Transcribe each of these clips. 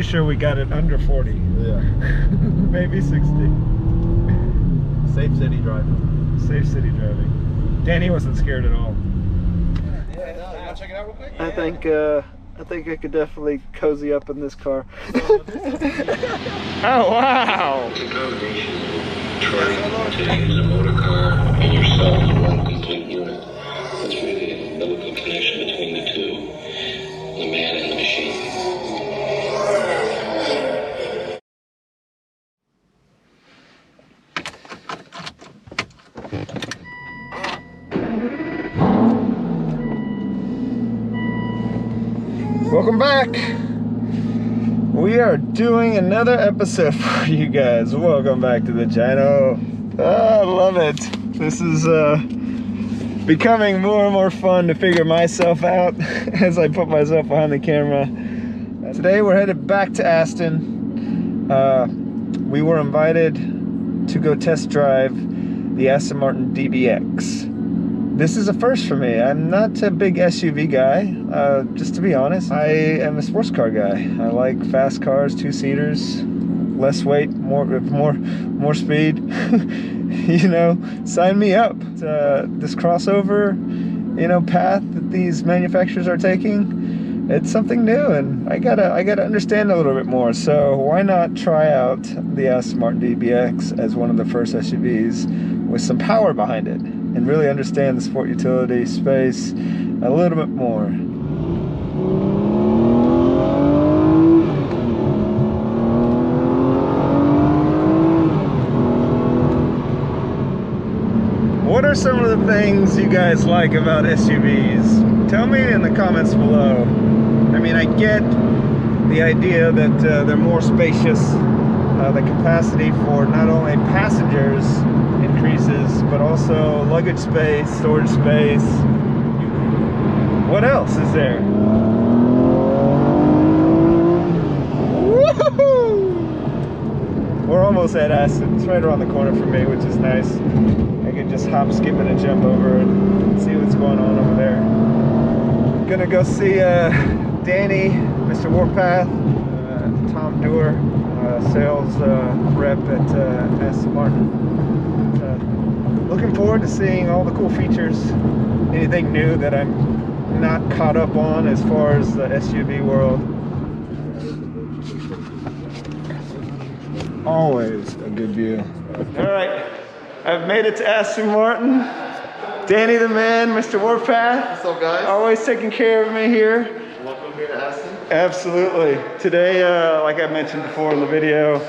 sure we got it under 40. Yeah. Maybe 60. Safe city driving. Safe city driving. Danny wasn't scared at all. Yeah, you wanna check it out real quick? I think I could definitely cozy up in this car. Oh wow! The combination trying to use a motor car and yourself in one complete unit. That's really the local connection between the two, the man and the machine. Welcome back. We are doing another episode for you guys. Welcome back to the channel. I love it. This is becoming more and more fun to figure myself out as I put myself behind the camera. Today we're headed back to Aston. We were invited to go test drive the Astonmartindbx. This is a first for me. I'm not a big SUV guy, just to be honest. I am a sports car guy. I like fast cars, two-seaters, less weight, more speed. You know, sign me up. This crossover, you know, path that these manufacturers are taking, it's something new, and I gotta understand a little bit more. So why not try out the Astonmartindbx as one of the first SUVs with some power behind it, and really understand the sport utility space a little bit more. What are some of the things you guys like about SUVs? Tell me in the comments below. I mean, I get the idea that they're more spacious. The capacity for not only passengers increases, but also luggage space, storage space. What else is there? Woohoo! We're almost at Aston. It's right around the corner for me, which is nice. I can just hop, skip, and jump over and see what's going on over there. Gonna go see Danny, Mr. Warpath, Tom Dewar, sales rep at Aston Martin. Looking forward to seeing all the cool features, anything new that I'm not caught up on as far as the SUV world. Always a good view. All right, I've made it to Aston Martin. Danny the man, Mr. Warpath. What's up, guys? Always taking care of me here. Welcome here to Aston. Absolutely. Today, like I mentioned before in the video,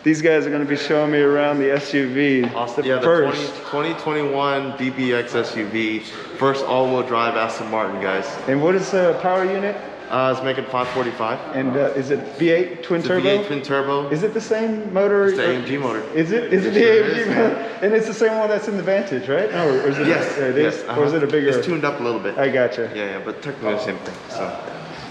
these guys are going to be showing me around the SUV. Awesome. Yeah, the 2021 DBX SUV, first all-wheel drive Aston Martin, guys. And what is the power unit? It's making 545. And is it V8 twin turbo? V8 twin turbo. Is it the same motor? It's the AMG motor. Is it? Is it the AMG motor? And it's the same one that's in the Vantage, right? No, or is it? Yes. Yes. Or is it a bigger? It's tuned up a little bit. I gotcha. Yeah, but technically the same thing. So.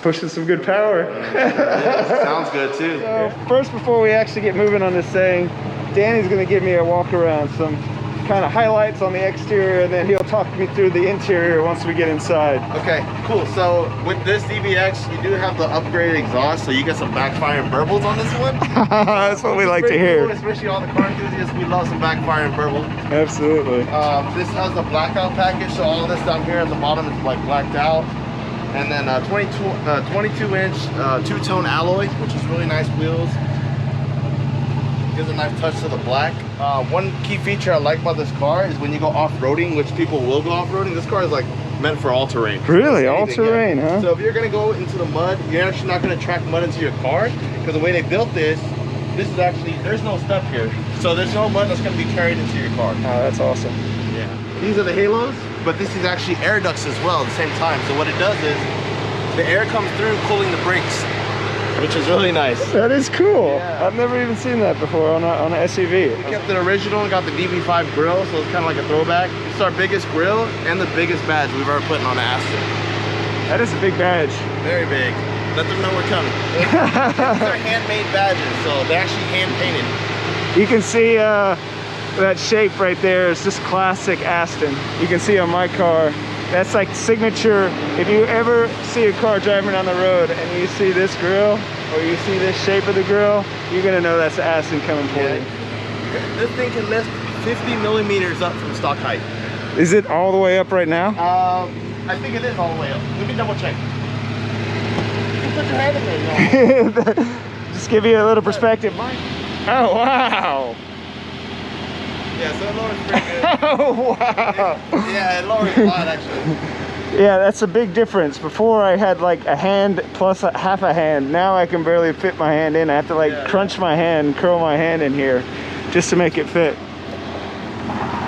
Pushing some good power. Yeah, sounds good too. So first, before we actually get moving on this thing, Danny's going to give me a walk around, some kind of highlights on the exterior, and then he'll talk me through the interior once we get inside. Okay, cool. So with this DBX, you do have the upgraded exhaust, so you get some backfiring burbles on this one. That's what we like to hear. Cool, especially all the car enthusiasts, we love some backfiring burbles. Absolutely. This has the blackout package, so all this down here at the bottom is like blacked out. And then 22-inch two-tone alloy, which is really nice wheels. Gives a nice touch to the black. One key feature I like about this car is when you go off-roading, which people will go off-roading, this car is like meant for all-terrain. Really? All-terrain, huh? So if you're gonna go into the mud, you're actually not gonna track mud into your car, because the way they built this is actually, there's no step here. So there's no mud that's gonna be carried into your car. Oh, that's awesome. Yeah. These are the halos, but this is actually air ducts as well at the same time. So what it does is, the air comes through cooling the brakes, which is really nice. That is cool. Yeah. I've never even seen that before on an SUV. We kept it original and got the DB5 grill, so it's kind of like a throwback. It's our biggest grill and the biggest badge we've ever put on an Aston. That is a big badge. Very big. Let them know we're coming. These are handmade badges, so they're actually hand painted. You can see that shape right there is just classic Aston. You can see on my car, that's like signature. If you ever see a car driving down the road and you see this grille, or you see this shape of the grill, you're gonna know that's Aston coming for you. This thing can lift 50 millimeters up from stock height. Is it all the way up right now? I think it is all the way up. Let me double check. You can put your hand in there, you know. Just give you a little perspective. Oh, wow. Yeah, so it lowers pretty good. Oh, wow. Yeah, it lowers a lot, actually. Yeah, that's a big difference. Before I had like a hand plus half a hand. Now I can barely fit my hand in. I have to like crunch my hand, curl my hand in here just to make it fit.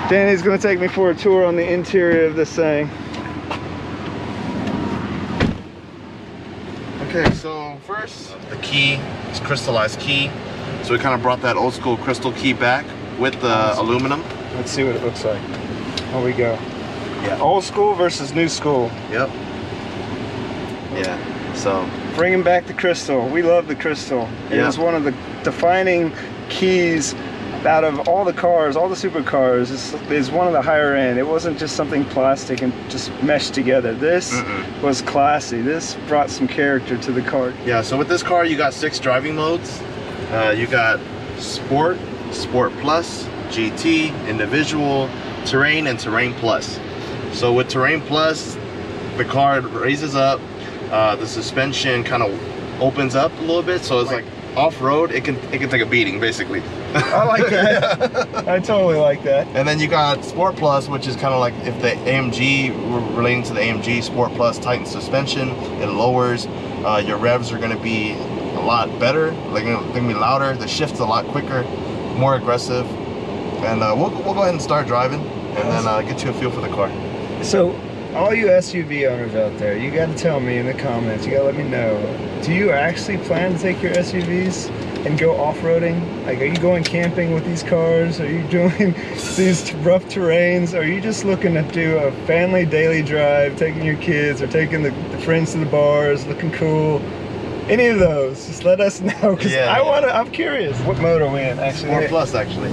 Danny's gonna take me for a tour on the interior of this thing. Okay, so first, the key is crystallized key. So we kind of brought that old school crystal key back with the aluminum. Let's see what it looks like. Here we go. Yeah, old school versus new school. Yep. Yeah, so. Bringing back the crystal. We love the crystal. It is one of the defining keys out of all the cars, all the supercars. Is one of the higher end. It wasn't just something plastic and just meshed together. This was classy. This brought some character to the car. Yeah, so with this car, you got 6 driving modes. You got Sport, Sport Plus, GT, Individual, Terrain, and Terrain Plus. So with Terrain Plus, the car raises up, the suspension kind of opens up a little bit, so it's like off-road, it can take a beating basically. I like that. I totally like that. And then you got Sport Plus, which is kind of like if the AMG, relating to the AMG, Sport Plus tightens suspension, it lowers, your revs are gonna be a lot better, like they're gonna be louder, the shift's a lot quicker, more aggressive, and we'll go ahead and start driving, and then get you a feel for the car. So, all you SUV owners out there, you got to tell me in the comments, you got to let me know, do you actually plan to take your SUVs and go off-roading? Like, are you going camping with these cars? Are you doing these rough terrains? Are you just looking to do a family daily drive, taking your kids or taking the friends to the bars, looking cool? Any of those, just let us know, because I'm curious. What mode are we in, actually? Sport Plus, actually.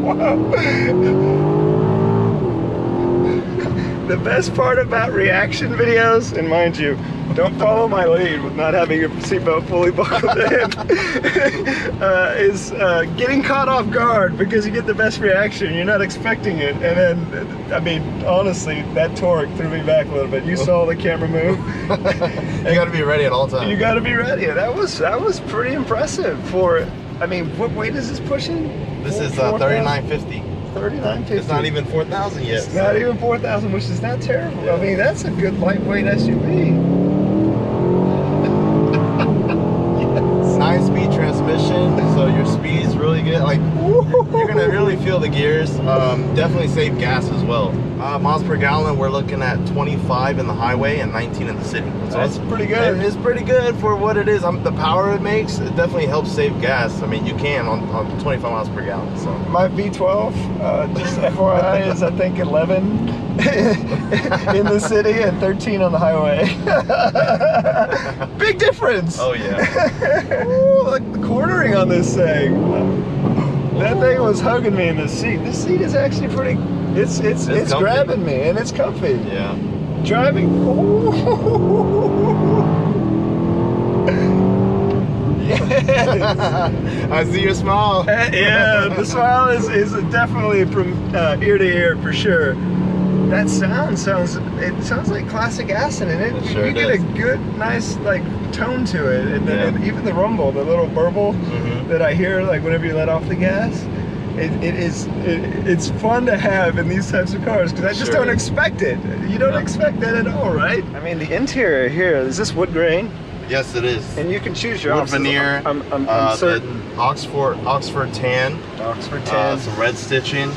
Wow. The best part about reaction videos, and mind you, don't follow my lead with not having your seatbelt fully buckled in, is getting caught off guard, because you get the best reaction. You're not expecting it, and then, I mean, honestly, that torque threw me back a little bit. You saw the camera move. You got to be ready at all times. You got to be ready. That was pretty impressive for. I mean, what weight is this pushing? This is 3950. 3950. It's not even 4,000 yet. It's not even 4,000, which is not terrible. Yeah. I mean, that's a good lightweight SUV. Yes. 9-speed transmission, so your speed's really good. Like, you're gonna really feel the gears. Definitely save gas as well. Miles per gallon, we're looking at 25 in the highway and 19 in the city. So that's pretty good. It's pretty good for what it is. The power it makes, it definitely helps save gas. I mean, you can on 25 miles per gallon. So my V12, just FYI, is I think 11 in the city and 13 on the highway. Big difference. Oh yeah. Ooh, look, the cornering on this thing. That thing was hugging me in the seat. This seat is actually pretty. It's grabbing me, and it's comfy. Yeah. Driving. Yes. I see your smile. Yeah, the smile is definitely from ear to ear for sure. That sounds like classic Aston, and you get a good, nice like tone to it, and even the rumble, the little burble that I hear like whenever you let off the gas. It's fun to have in these types of cars, because I just don't expect it. You don't expect that at all, right? I mean, the interior here, is this wood grain? Yes, it is. And you can choose your wood options. veneer. I'm certain. Oxford tan. Oxford tan. Some red stitching.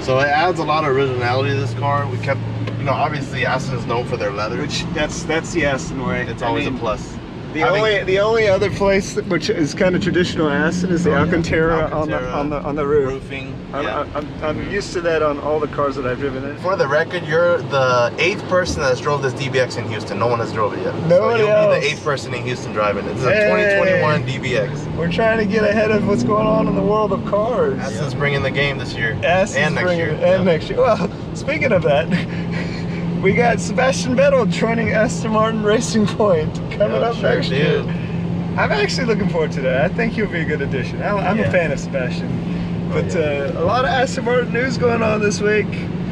So it adds a lot of originality to this car. We kept, obviously Aston is known for their leather. Which that's the Aston way. It's always a plus. The only other place which is kind of traditional Aston is the Alcantara on the roof. Roofing. I'm used to that on all the cars that I've driven in. For the record, you're the 8th person that's drove this DBX in Houston. No one has drove it yet. Nobody so you'll else. be the 8th person in Houston driving it. This is a 2021 DBX. We're trying to get ahead of what's going on in the world of cars. Aston's bringing the game this year. Aston's and next year. And next year. Well, speaking of that, We got Sebastian Vettel joining Aston Martin Racing Point coming up next year. I'm actually looking forward to that. I think he'll be a good addition. I'm a fan of Sebastian. But a lot of Aston Martin news going on this week.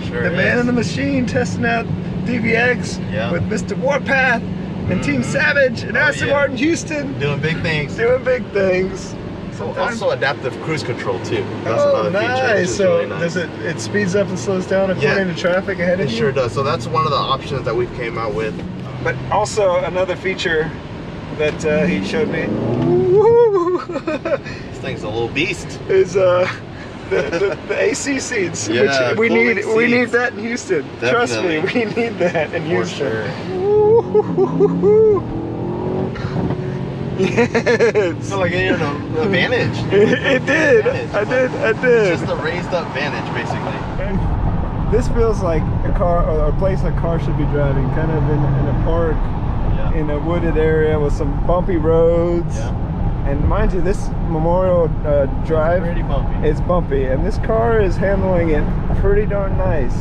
Sure the man in the machine testing out DBX with Mr. Warpath and Team Savage and Aston Martin Houston. Doing big things. Doing big things. Also adaptive cruise control too. That's another feature, which is so really nice. does it speeds up and slows down according to traffic ahead of you? It sure does. So that's one of the options that we've came out with. But also another feature that he showed me. This thing's a little beast. Is the AC seats, which we need that in Houston. Definitely. Trust me, we need that in Houston. Sure. Yes. So like a Vantage. It did. I did. It's just a raised up Vantage, basically. This feels like a car or a place a car should be driving, kind of in a park, in a wooded area with some bumpy roads. And mind you, this Memorial Drive is bumpy, and this car is handling it pretty darn nice.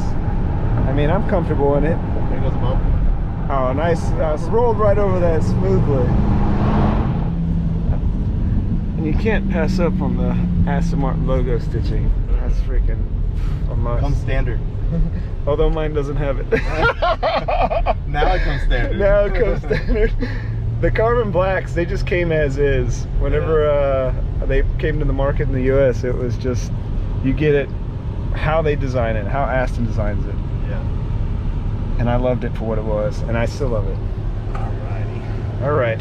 I mean, I'm comfortable in it. There goes a bump. Oh, nice. Rolled right over that smoothly. And you can't pass up on the Aston Martin logo stitching. That's freaking a must. Comes standard. Although mine doesn't have it. Now it comes standard. Now it comes standard. The carbon blacks, they just came as is. Whenever they came to the market in the US, it was just, you get it how they design it, how Aston designs it. And I loved it for what it was, and I still love it. Alrighty. Alright.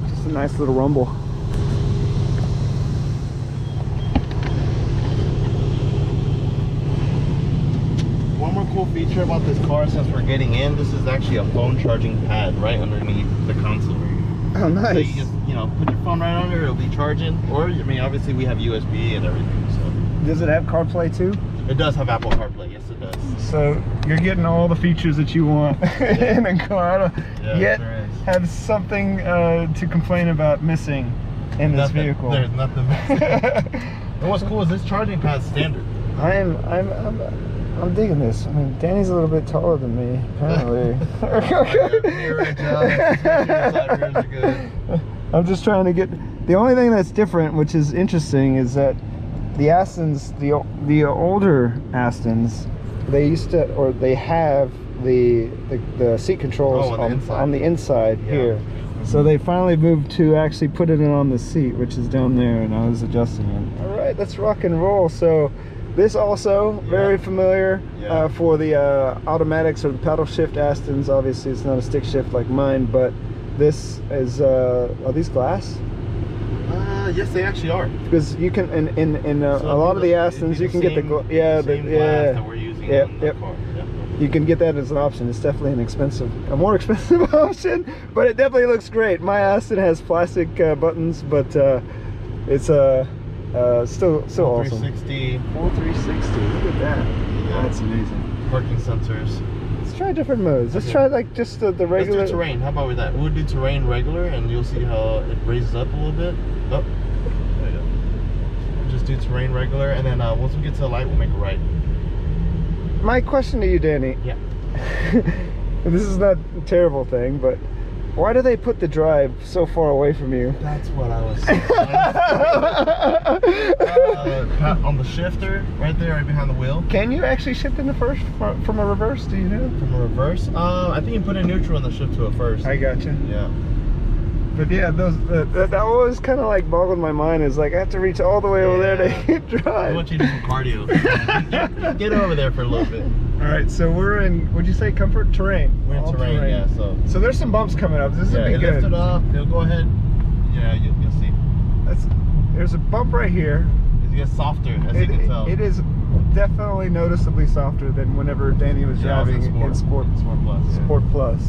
Just a nice little rumble. One more cool feature about this car, since we're getting in, this is actually a phone charging pad right underneath the console. Oh, nice. So you just, put your phone right under, it'll be charging. Or, I mean, obviously we have USB and everything, so. Does it have CarPlay too? It does have Apple CarPlay, yes it does. So you're getting all the features that you want in a car. I don't yet have something to complain about missing in this vehicle. There's nothing missing. And what's cool is this charging pad's standard. I'm digging this. I mean, Danny's a little bit taller than me, apparently. I'm just trying to get. The only thing that's different, which is interesting, is that the Astons, the older Astons, they used to, or they have the seat controls on the inside here. So they finally moved to actually put it in on the seat, which is down there, and I was adjusting it. All right, let's rock and roll. So this also very familiar for the automatics or the pedal shift Astons. Obviously, it's not a stick shift like mine, but this is. Are these glass? Yes, they actually are. Because you can in a lot of the Astons, you can get the glass that we're using on the car. You can get that as an option. It's definitely a more expensive option, but it definitely looks great. My Aston has plastic buttons, but it's still awesome. 360. Full 360. Look at that. Yeah. That's amazing. Parking sensors. Let's try different modes. Let's try like just the regular. Let's do terrain. How about with that? We'll do terrain regular, and you'll see how it raises up a little bit. Oh, there you go. We'll just do terrain regular, and then once we get to the light, we'll make a right. My question to you, Danny. Yeah. This is not a terrible thing, but why do they put the drive so far away from you? That's what I was saying. On the shifter, right there, right behind the wheel. Can you actually shift in the first from a reverse? Do you know? From a reverse? I think you put in neutral and the shift to a first. I gotcha. Yeah. But yeah, that always kind of like boggled my mind. Is like I have to reach all the way over there to hit drive. I want you to do some cardio. Get over there for a little bit. All right, so we're in. Would you say comfort terrain? We're in terrain, yeah. So there's some bumps coming up. This will be good. Lift it up. It'll go ahead. Yeah, you'll see. There's a bump right here. It gets softer, as you can tell. It is definitely noticeably softer than whenever Danny was driving in Sport Plus. Sport Plus.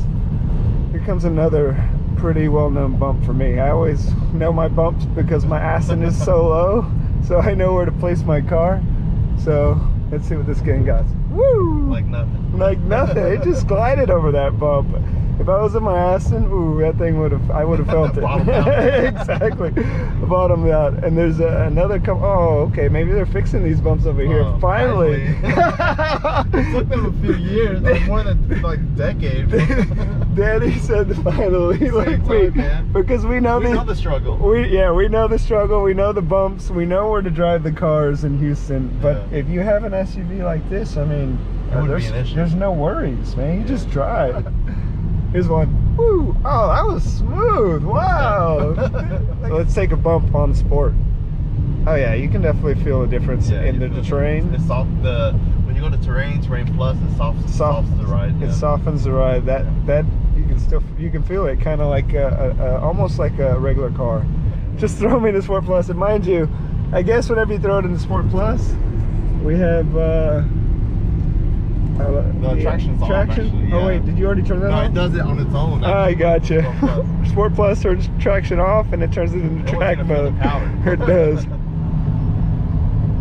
Here comes another pretty well-known bump for me. I always know my bumps because my Aston is so low, so I know where to place my car. So let's see what this gang got. Woo! Like nothing. Like nothing. It just glided over that bump. If I was in my Aston, ooh, that thing I would have felt it. Bottomed out. Exactly, bottomed out. And there's another oh, okay, maybe they're fixing these bumps over here. Finally. It took them a few years, like more than like a decade. Daddy said finally, like man. because we know the struggle. We know the struggle. We know the bumps. We know where to drive the cars in Houston. But if you have an SUV like this, I mean, there's no worries, man. You just drive. Here's one. Woo! Oh, that was smooth. Wow. So let's take a bump on Sport. Oh yeah, you can definitely feel the difference in the terrain. It's soft. When you go to Terrain Plus, it softens the ride. It softens the ride. That you can feel it, kind of like almost like a regular car. Just throw me in the Sport Plus, and mind you, I guess whenever you throw it in the Sport Plus, we have the traction's off, actually, Oh wait, did you already turn that on? No, it does it on its own. I gotcha. Sport Plus turns traction off and it turns it into track mode. It does.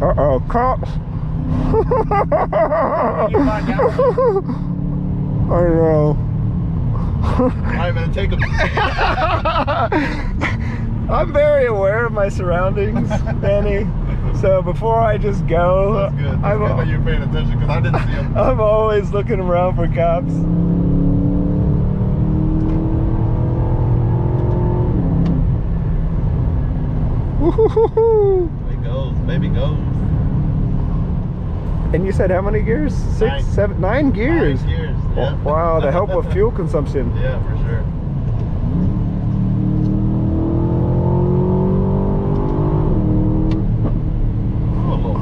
Uh-oh, cops. I know. Alright, man, take them. I'm very aware of my surroundings, Danny. So before I just go, that's good. That's good that you're paying attention because I didn't see them. I'm always looking around for cops. Woo-hoo-hoo-hoo. Baby goes. And you said how many gears? 6, 7, 9 gears. 9 gears. Yeah. Wow, to help with fuel consumption. Yeah, for sure.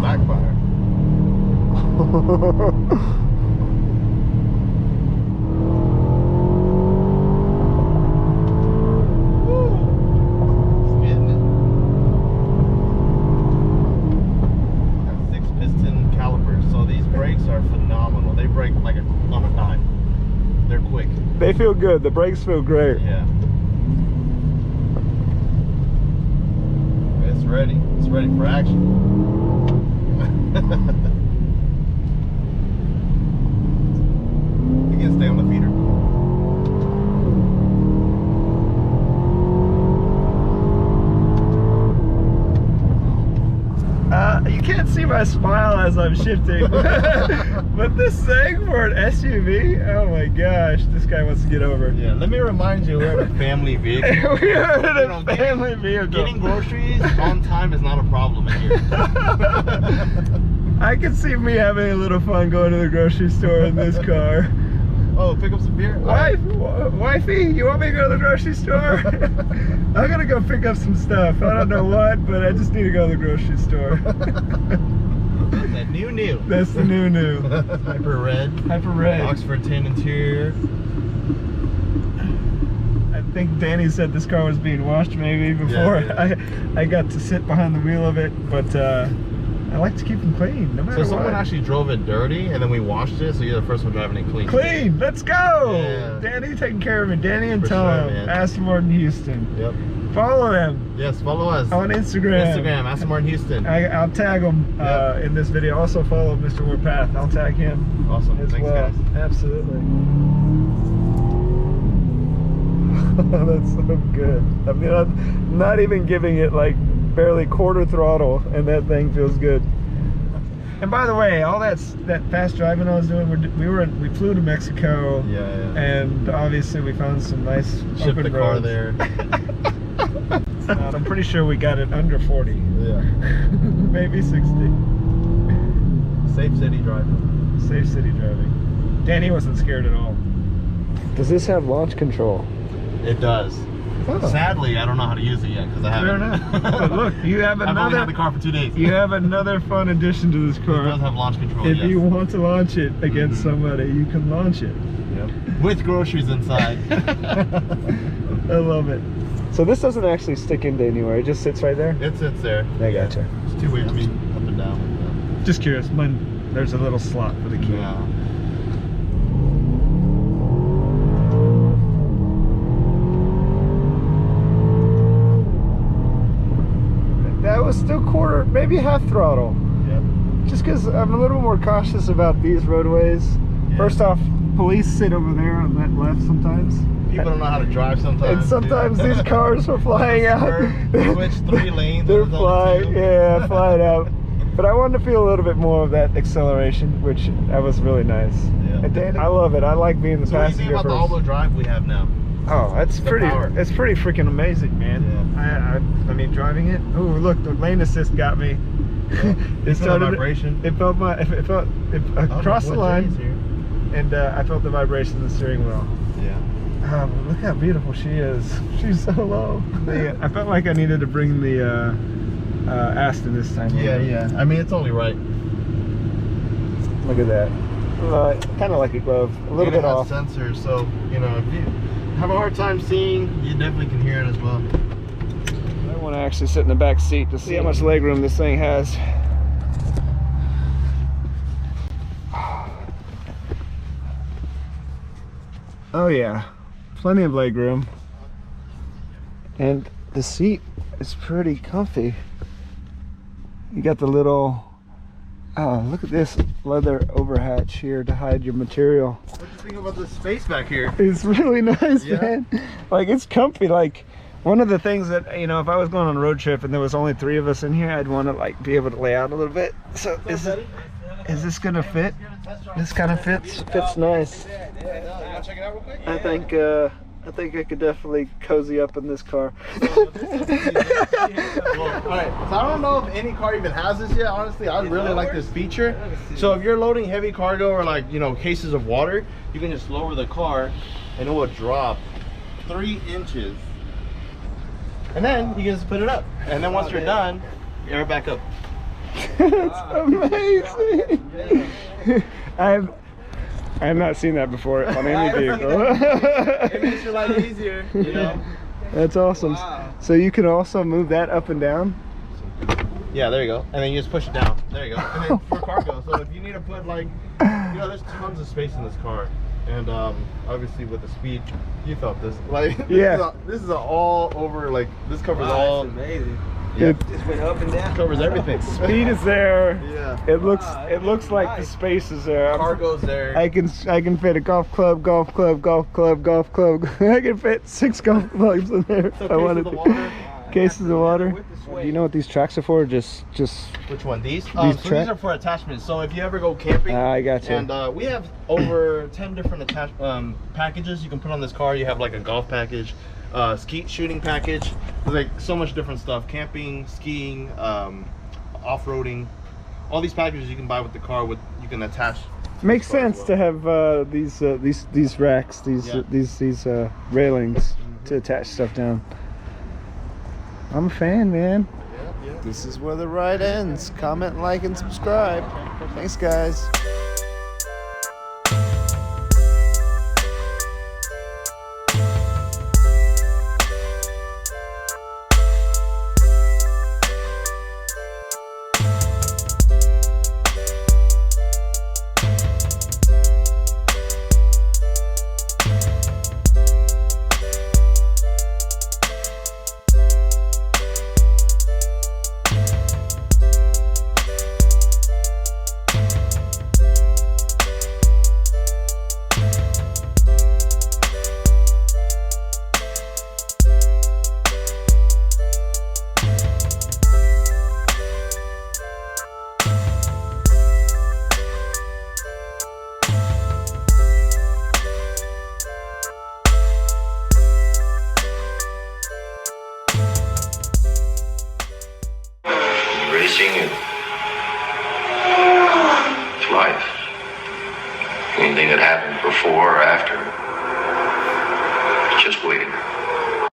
Backfire. It's getting it. Got 6-piston calipers, so these brakes are phenomenal. They brake like on a dime. They're quick. They feel good. The brakes feel great. Yeah. It's ready. It's ready for action. You can stay on the feeder. You can't see my smile as I'm shifting, but this thing for an SUV, oh my gosh, this guy wants to get over. Yeah, let me remind you, we're in a family vehicle. We are in a family vehicle. Getting groceries on time is not a problem in here. I can see me having a little fun going to the grocery store in this car. Oh, pick up some beer? Wifey, you want me to go to the grocery store? I'm gonna go pick up some stuff. I don't know what, but I just need to go to the grocery store. That new. That's the new. Hyper red. Oxford tan interior. I think Danny said this car was being washed maybe before. Yeah. I got to sit behind the wheel of it, but I like to keep them clean, no matter what. So someone actually drove it dirty, and then we washed it, so you're the first one driving it clean. Clean! Let's go! Yeah. Danny taking care of it. Danny and For Tom, sure, man. Aston Martin Houston. Yep. Follow them. Yes, follow us. On Instagram. Aston Martin Houston. I'll tag them in this video. Also follow Mr. Warpath. I'll tag him. Awesome. As Thanks, well. guys. Absolutely. That's so good. I mean, I'm not even giving it like barely quarter throttle, and that thing feels good. And by the way, all that fast driving I was doing, we flew to Mexico. Yeah. And obviously we found some nice Shipped open the car roads. there. I'm pretty sure we got it under 40. Yeah. Maybe 60. Safe city driving. Safe city driving. Danny wasn't scared at all. Does this have launch control? It does. Oh. Sadly, I don't know how to use it yet because I haven't. Fair enough. But look, you have I've only another. had the car for 2 days. You have another fun addition to this It car. does have launch control. If yes. you want to launch it against somebody, you can launch it. Yep. With groceries inside. I love it. So this doesn't actually stick into anywhere. It just sits right there. It sits there. I gotcha. It's two way. I mean, up and down. Just curious. There's a little slot for the key. Yeah. That was still quarter, maybe half throttle. Yep. Just because I'm a little more cautious about these roadways. Yeah. First off, police sit over there on that left sometimes. People don't know how to drive sometimes. And sometimes these cars are flying out. Switch 3 lanes. They're instead of flying, 2. yeah, flying out. But I wanted to feel a little bit more of that acceleration, which that was really nice. Yeah. And Dan, I love it. I like being the So what do you think passenger about the all-wheel drive we have now? Oh, that's pretty. power. It's pretty freaking amazing, man. Yeah. I mean, driving it. Oh, look, the lane assist got me. It started vibration. It felt across the line, and I felt the vibration in the steering wheel. Yeah. Look how beautiful she is. She's so low. I felt like I needed to bring the Aston this time. Yeah. I mean, it's only right. Look at that. Kind of like a glove. A little bit off. Sensors, so you know, if you have a hard time seeing, you definitely can hear it as well. I want to actually sit in the back seat to see how much leg room this thing has. Oh yeah, plenty of leg room, and the seat is pretty comfy. You got the little, oh, look at this leather overhatch here to hide your material. What do you think about the space back here? It's really nice, man. Like, it's comfy. Like, one of the things that, you know, if I was going on a road trip and there was only 3 of us in here, I'd want to like be able to lay out a little bit. So is this gonna fit? This kind of fits nice. Check it out real quick. I think I could definitely cozy up in this car. Well, alright, so I don't know if any car even has this yet. Honestly, I really like this feature. So if you're loading heavy cargo or like, you know, cases of water, you can just lower the car and it will drop 3 inches. And then you can just put it up. And then once you're done, air back up. It's amazing. I have not seen that before on any vehicle. It makes your life easier, you know. That's awesome. Wow. So you can also move that up and down? Yeah, there you go. And then you just push it down. There you go. And then for cargo. So if you need to put like, you know, there's tons of space in this car. And obviously with the speed, you felt this. Like, this is a all over, like, this covers all. That's amazing. Yeah. It Just went up and down. Covers everything. speed is there. Yeah. It looks like the space is there. Cargo's there. I can fit a golf club. I can fit 6 golf clubs in there if I wanted to. Cases of water. Do you know what these tracks are for? Just Which one? These? These These are for attachments. So if you ever go camping, I got you. and we have over 10 different packages you can put on this car. You have like a golf package, skeet shooting package. There's like so much different stuff: camping, skiing, off-roading. All these packages you can buy with the car. You can attach. Makes sense to have these racks, these railings to attach stuff down. I'm a fan, man. Yeah. This is where the ride ends. Comment, like, and subscribe. Thanks, guys. Racing, it's life. Anything that happened before or after